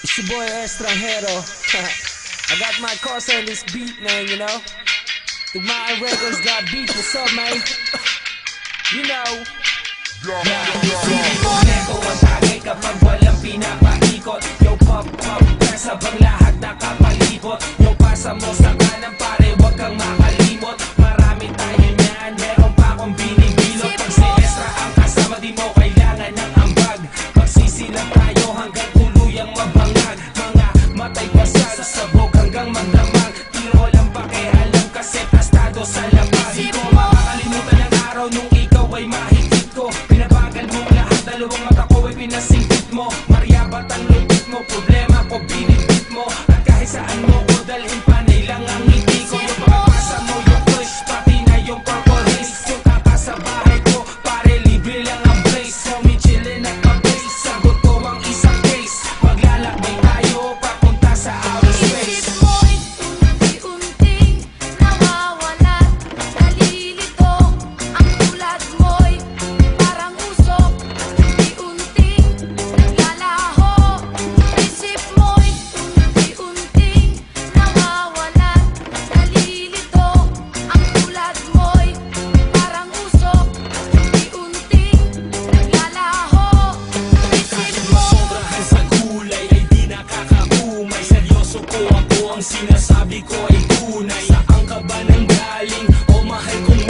It's your boy Estranjero. I got my cosa on this beat, man, you know. My records got beat, what's up, man? You know. Hindi ko neto ang tagay kapag walang pinapaikot. Yo pop pop, sabang lahat nakapalibot. Yo pasa mo sa kanan pare, wag kang makalimot. Marami tayo niyan, meron pa akong binibilot. Pag si Estra ang kasama, di mo kailangan ng ambag. Magsisilang tayo hanggang tuluyang mabangag. Mga matay pasal, sabog hanggang magdamag. Tiro lang pakialam kasi tastado sa labas. Di ko makakalimutan ang araw nung ikaw ay mahigit ko. Pinabagal mo lahat, dalawang mata ko ay pinasingkit mo. Maryabat ang lupit mo, problema ko binibit mo. At kahit saan mo ko dalhin, panay lang ang ngiti ko. Yung pagpasa mo, yung push, pati na yung purple haze. Yung kakasabahay ko, pare libre lang ang place. Homie chillin' at pa-base, sagot ko ang isang case. Maglalakbay tayo, papunta sa outer space. Isip mo'y unti-unting nawawalan. Nalilito ang tulad mo'y parang usok. Unti-unting naglalaho. Isip mo'y unti-unting nawawalan. Nalilito ang tulad mo'y parang usok. Unti-unting naglalaho. Kahit masobrahan sa gulay ay di nakakaumay. Seryoso ko ako, ang sinasabi ko ay tunay. Saan ka ba nang galing? O mahal kong